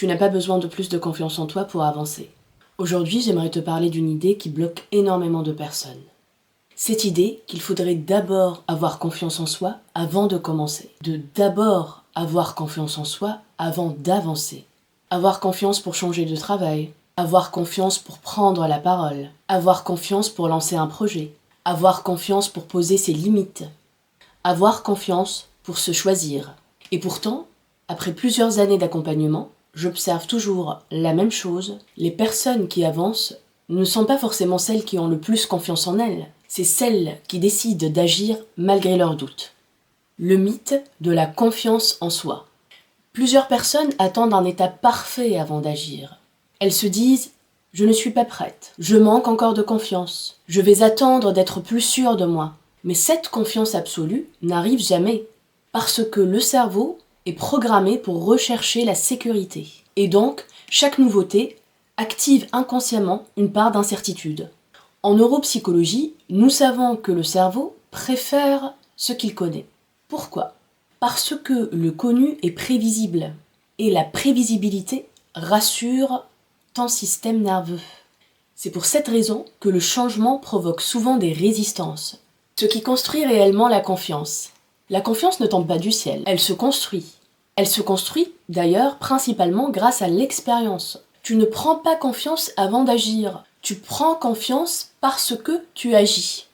Tu n'as pas besoin de plus de confiance en toi pour avancer. Aujourd'hui, j'aimerais te parler d'une idée qui bloque énormément de personnes. Cette idée qu'il faudrait d'abord avoir confiance en soi avant de commencer. De d'abord avoir confiance en soi avant d'avancer. Avoir confiance pour changer de travail. Avoir confiance pour prendre la parole. Avoir confiance pour lancer un projet. Avoir confiance pour poser ses limites. Avoir confiance pour se choisir. Et pourtant, après plusieurs années d'accompagnement, j'observe toujours la même chose. Les personnes qui avancent ne sont pas forcément celles qui ont le plus confiance en elles. C'est celles qui décident d'agir malgré leurs doutes. Le mythe de la confiance en soi. Plusieurs personnes attendent un état parfait avant d'agir. Elles se disent « Je ne suis pas prête, je manque encore de confiance, je vais attendre d'être plus sûre de moi ». Mais cette confiance absolue n'arrive jamais, parce que le cerveau est programmé pour rechercher la sécurité. Et donc, chaque nouveauté active inconsciemment une part d'incertitude. En neuropsychologie, nous savons que le cerveau préfère ce qu'il connaît. Pourquoi ? Parce que le connu est prévisible, et la prévisibilité rassure ton système nerveux. C'est pour cette raison que le changement provoque souvent des résistances. Ce qui construit réellement la confiance. La confiance ne tombe pas du ciel, elle se construit. Elle se construit, d'ailleurs, principalement grâce à l'expérience. Tu ne prends pas confiance avant d'agir, tu prends confiance parce que tu agis.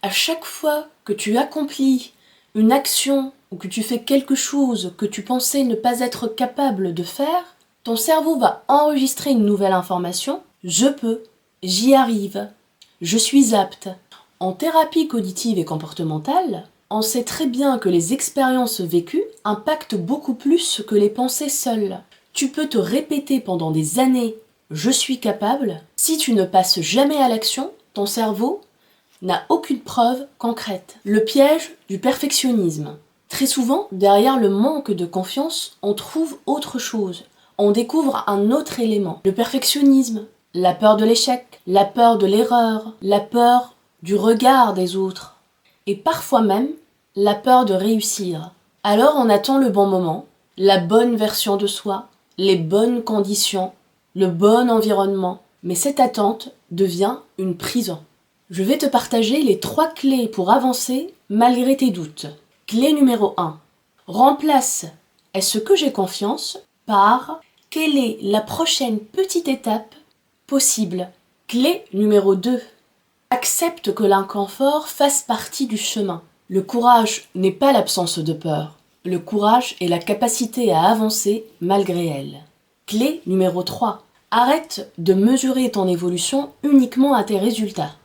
À chaque fois que tu accomplis une action ou que tu fais quelque chose que tu pensais ne pas être capable de faire, ton cerveau va enregistrer une nouvelle information. Je peux, j'y arrive, je suis apte. En thérapie cognitive et comportementale, on sait très bien que les expériences vécues impactent beaucoup plus que les pensées seules. Tu peux te répéter pendant des années « je suis capable ». Si tu ne passes jamais à l'action, ton cerveau n'a aucune preuve concrète. Le piège du perfectionnisme. Très souvent, derrière le manque de confiance, on trouve autre chose. On découvre un autre élément. Le perfectionnisme, la peur de l'échec, la peur de l'erreur, la peur du regard des autres, et parfois même la peur de réussir. Alors on attend le bon moment, la bonne version de soi, les bonnes conditions, le bon environnement, mais cette attente devient une prison. Je vais te partager les 3 clés pour avancer malgré tes doutes. Clé numéro 1. Remplace « est-ce que j'ai confiance ?» par « quelle est la prochaine petite étape possible ?» Clé numéro 2. Accepte que l'inconfort fasse partie du chemin. Le courage n'est pas l'absence de peur. Le courage est la capacité à avancer malgré elle. Clé numéro 3. Arrête de mesurer ton évolution uniquement à tes résultats.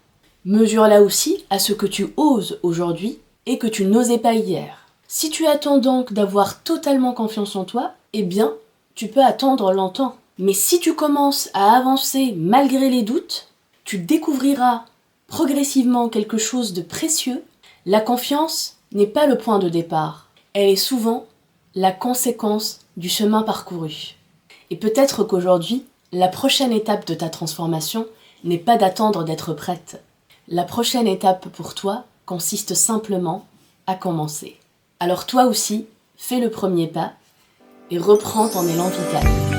Mesure-la aussi à ce que tu oses aujourd'hui et que tu n'osais pas hier. Si tu attends donc d'avoir totalement confiance en toi, eh bien, tu peux attendre longtemps. Mais si tu commences à avancer malgré les doutes, tu découvriras progressivement quelque chose de précieux. La confiance n'est pas le point de départ. Elle est souvent la conséquence du chemin parcouru. Et peut-être qu'aujourd'hui, la prochaine étape de ta transformation n'est pas d'attendre d'être prête. La prochaine étape pour toi consiste simplement à commencer. Alors toi aussi, fais le premier pas et reprends ton élan vital.